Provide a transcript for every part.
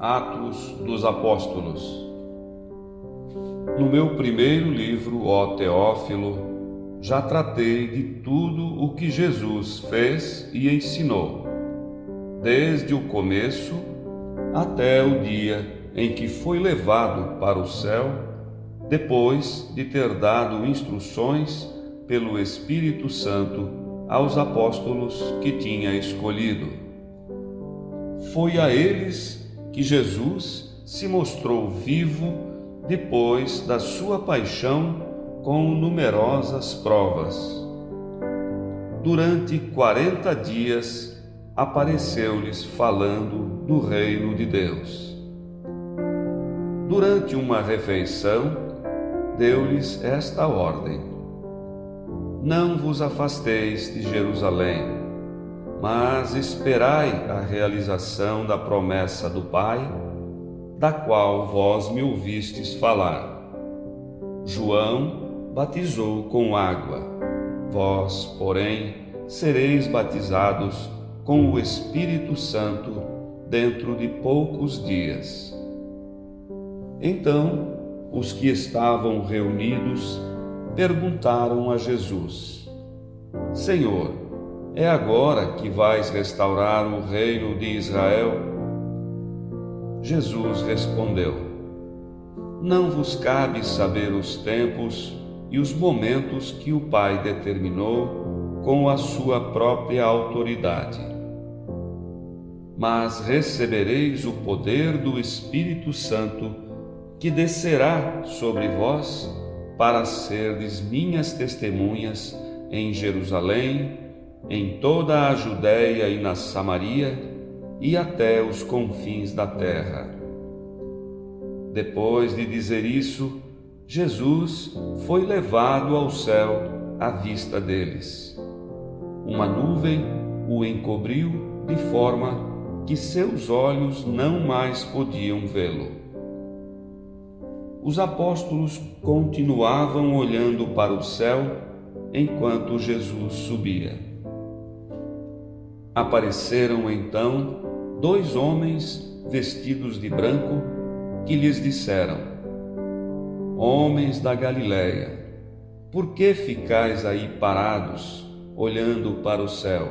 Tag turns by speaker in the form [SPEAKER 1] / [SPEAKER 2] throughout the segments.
[SPEAKER 1] Atos dos Apóstolos. No meu primeiro livro, ó Teófilo, já tratei de tudo o que Jesus fez e ensinou, desde o começo até o dia em que foi levado para o céu, depois de ter dado instruções pelo Espírito Santo aos apóstolos que tinha escolhido. Foi a eles que Jesus se mostrou vivo depois da sua paixão com numerosas provas. Durante 40 dias apareceu-lhes falando do reino de Deus. Durante uma refeição, deu-lhes esta ordem: não vos afasteis de Jerusalém, mas esperai a realização da promessa do Pai, da qual vós me ouvistes falar. João batizou com água, vós, porém, sereis batizados com o Espírito Santo dentro de poucos dias. Então, os que estavam reunidos perguntaram a Jesus: Senhor, é agora que vais restaurar o reino de Israel? Jesus respondeu: não vos cabe saber os tempos e os momentos que o Pai determinou com a sua própria autoridade. Mas recebereis o poder do Espírito Santo, que descerá sobre vós, para serdes minhas testemunhas em Jerusalém, em toda a Judéia e na Samaria, e até os confins da terra. Depois de dizer isso, Jesus foi levado ao céu à vista deles. Uma nuvem o encobriu de forma que seus olhos não mais podiam vê-lo. Os apóstolos continuavam olhando para o céu enquanto Jesus subia. Apareceram então 2 homens vestidos de branco que lhes disseram: homens da Galileia, por que ficais aí parados, olhando para o céu?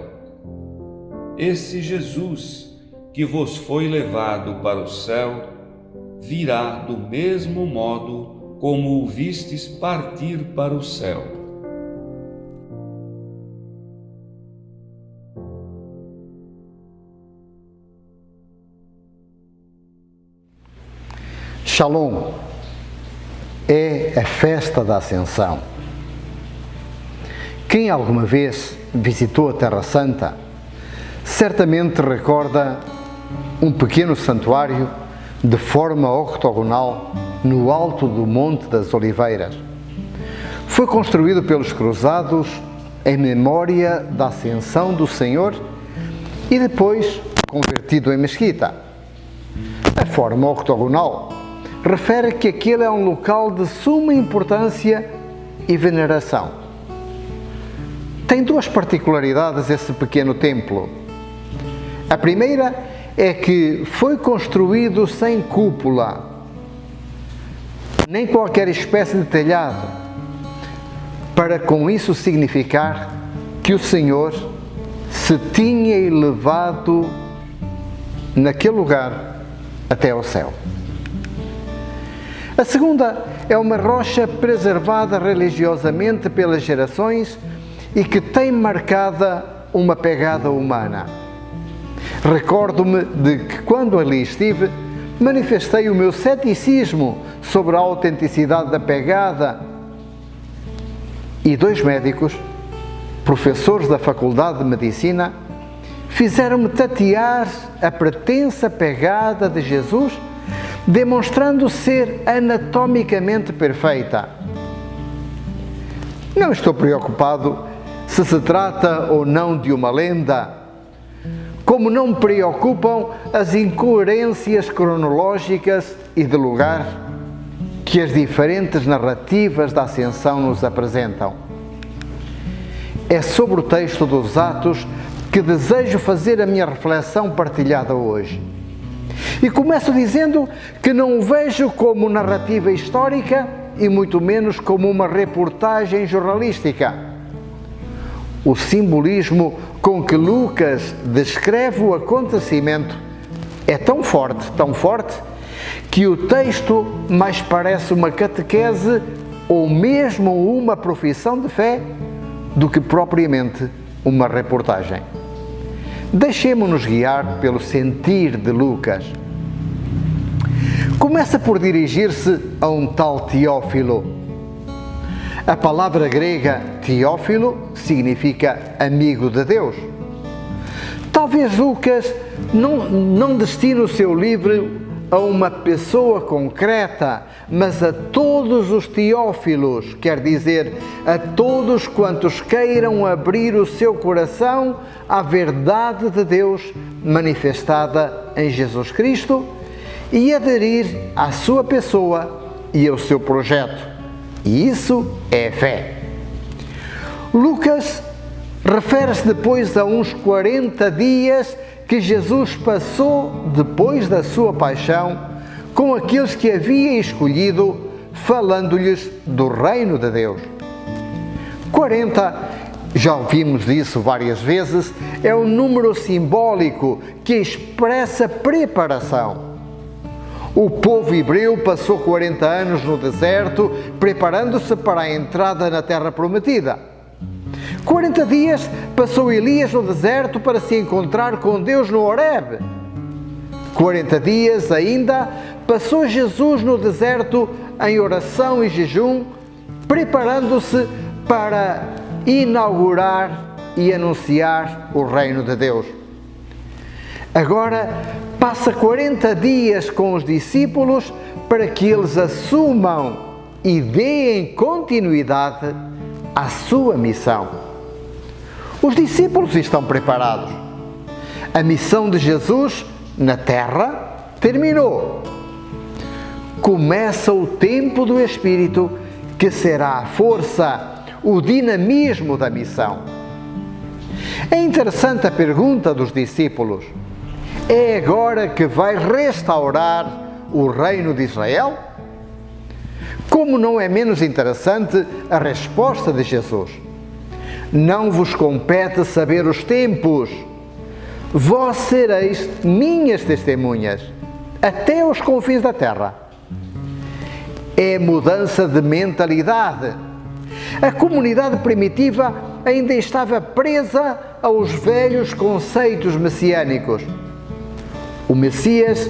[SPEAKER 1] Esse Jesus que vos foi levado para o céu virá do mesmo modo como o vistes partir para o céu.
[SPEAKER 2] Shalom é a festa da Ascensão. Quem alguma vez visitou a Terra Santa certamente recorda um pequeno santuário de forma octogonal no alto do Monte das Oliveiras. Foi construído pelos cruzados em memória da ascensão do Senhor e depois convertido em mesquita. A forma octogonal refere que aquele é um local de suma importância e veneração. Tem 2 particularidades esse pequeno templo. A primeira é que foi construído sem cúpula, nem qualquer espécie de telhado, para com isso significar que o Senhor se tinha elevado naquele lugar até ao céu. A segunda é uma rocha preservada religiosamente pelas gerações e que tem marcada uma pegada humana. Recordo-me de que, quando ali estive, manifestei o meu ceticismo sobre a autenticidade da pegada e 2 médicos, professores da Faculdade de Medicina, fizeram-me tatear a pretensa pegada de Jesus, demonstrando ser anatomicamente perfeita. Não estou preocupado se se trata ou não de uma lenda, como não me preocupam as incoerências cronológicas e de lugar que as diferentes narrativas da Ascensão nos apresentam. É sobre o texto dos Atos que desejo fazer a minha reflexão partilhada hoje. E começo dizendo que não o vejo como narrativa histórica e muito menos como uma reportagem jornalística. O simbolismo com que Lucas descreve o acontecimento é tão forte, que o texto mais parece uma catequese ou mesmo uma profissão de fé do que propriamente uma reportagem. Deixemo-nos guiar pelo sentir de Lucas. Começa por dirigir-se a um tal Teófilo. A palavra grega Teófilo significa amigo de Deus. Talvez Lucas não destine o seu livro a uma pessoa concreta, mas a todos os Teófilos, quer dizer, a todos quantos queiram abrir o seu coração à verdade de Deus manifestada em Jesus Cristo e aderir à sua pessoa e ao seu projeto. E isso é fé. Lucas refere-se depois a uns 40 dias que Jesus passou depois da sua paixão com aqueles que havia escolhido, falando-lhes do reino de Deus. 40, já ouvimos isso várias vezes, é um número simbólico que expressa preparação. O povo hebreu passou 40 anos no deserto, preparando-se para a entrada na terra prometida. 40 dias passou Elias no deserto para se encontrar com Deus no Horebe. 40 dias ainda passou Jesus no deserto em oração e jejum, preparando-se para inaugurar e anunciar o reino de Deus. Agora passa 40 dias com os discípulos para que eles assumam e deem continuidade à sua missão. Os discípulos estão preparados. A missão de Jesus na terra terminou. Começa o tempo do Espírito, que será a força, o dinamismo da missão. É interessante a pergunta dos discípulos: é agora que vai restaurar o reino de Israel? Como não é menos interessante a resposta de Jesus: não vos compete saber os tempos, vós sereis minhas testemunhas, até aos confins da terra. É mudança de mentalidade. A comunidade primitiva ainda estava presa aos velhos conceitos messiânicos. O Messias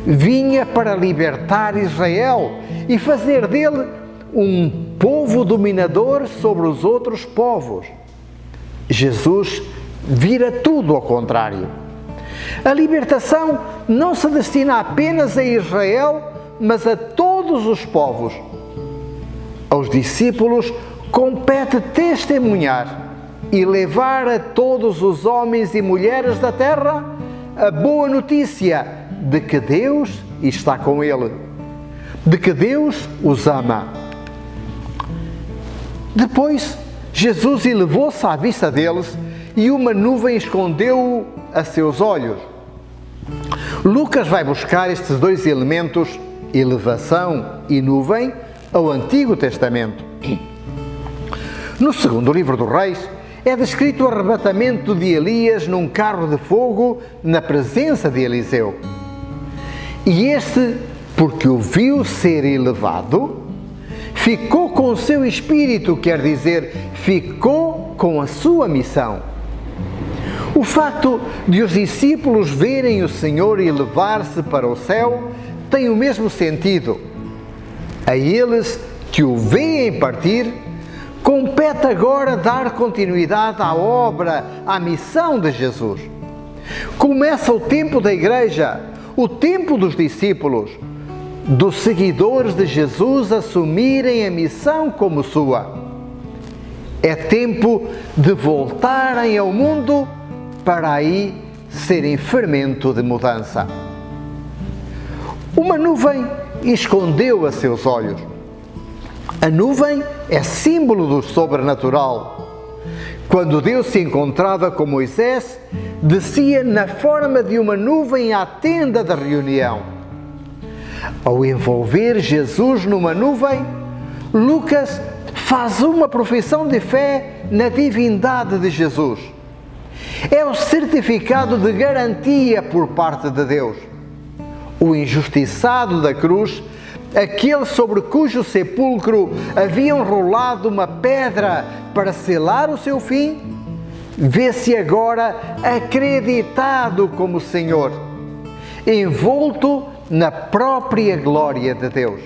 [SPEAKER 2] vinha para libertar Israel e fazer dele um povo dominador sobre os outros povos. Jesus vira tudo ao contrário. A libertação não se destina apenas a Israel, mas a todos os povos. Aos discípulos compete testemunhar e levar a todos os homens e mulheres da terra a boa notícia de que Deus está com ele, de que Deus os ama. Depois, Jesus elevou-se à vista deles e uma nuvem escondeu-o a seus olhos. Lucas vai buscar estes dois elementos, elevação e nuvem, ao Antigo Testamento. No segundo livro dos Reis, é descrito o arrebatamento de Elias num carro de fogo na presença de Eliseu. E este, porque o viu ser elevado, ficou com o seu espírito, quer dizer, ficou com a sua missão. O facto de os discípulos verem o Senhor elevar-se para o céu tem o mesmo sentido. A eles que o veem partir, compete agora dar continuidade à obra, à missão de Jesus. Começa o tempo da Igreja, o tempo dos discípulos, dos seguidores de Jesus assumirem a missão como sua. É tempo de voltarem ao mundo para aí serem fermento de mudança. Uma nuvem escondeu a seus olhos. A nuvem é símbolo do sobrenatural. Quando Deus se encontrava com Moisés, descia na forma de uma nuvem à tenda da reunião. Ao envolver Jesus numa nuvem, Lucas faz uma profissão de fé na divindade de Jesus. É o certificado de garantia por parte de Deus. O injustiçado da cruz, aquele sobre cujo sepulcro haviam rolado uma pedra para selar o seu fim, vê-se agora acreditado como Senhor, envolto na própria glória de Deus.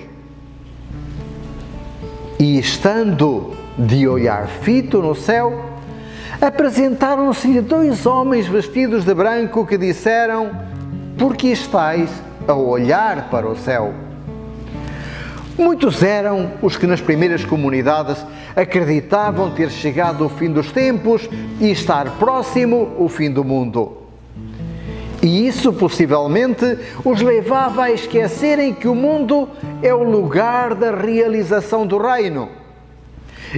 [SPEAKER 2] E estando de olhar fito no céu, apresentaram-se-lhe dois homens vestidos de branco que disseram: por que estáis a olhar para o céu? Muitos eram os que nas primeiras comunidades acreditavam ter chegado o fim dos tempos e estar próximo o fim do mundo. E isso possivelmente os levava a esquecerem que o mundo é o lugar da realização do reino.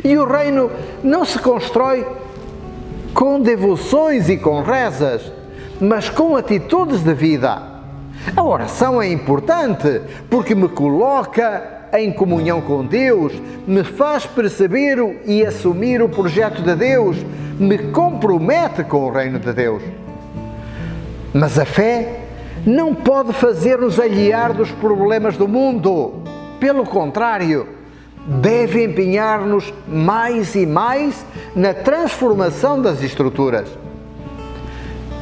[SPEAKER 2] E o reino não se constrói com devoções e com rezas, mas com atitudes de vida. A oração é importante porque me coloca em comunhão com Deus, me faz perceber e assumir o projeto de Deus, me compromete com o reino de Deus. Mas a fé não pode fazer-nos alhear dos problemas do mundo. Pelo contrário, deve empenhar-nos mais e mais na transformação das estruturas.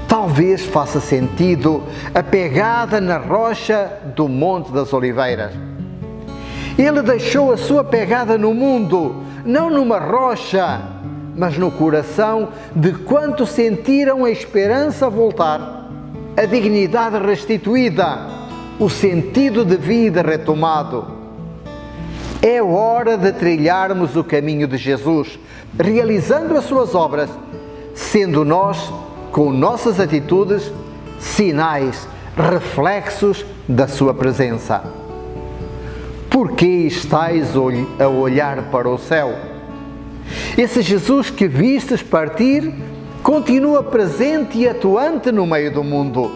[SPEAKER 2] Talvez faça sentido a pegada na rocha do Monte das Oliveiras. Ele deixou a sua pegada no mundo, não numa rocha, mas no coração de quantos sentiram a esperança voltar, a dignidade restituída, o sentido de vida retomado. É hora de trilharmos o caminho de Jesus, realizando as suas obras, sendo nós, com nossas atitudes, sinais, reflexos da sua presença. Por que estáis a olhar para o céu? Esse Jesus que vistes partir continua presente e atuante no meio do mundo.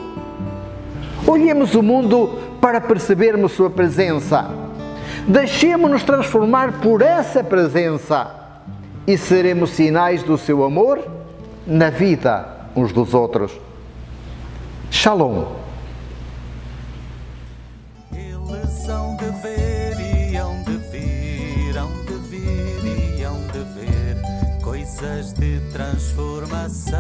[SPEAKER 2] Olhemos o mundo para percebermos sua presença. Deixemo-nos transformar por essa presença e seremos sinais do seu amor na vida uns dos outros. Shalom.
[SPEAKER 3] Eles hão de ver e hão de vir, hão de vir e hão de ver coisas de transformação.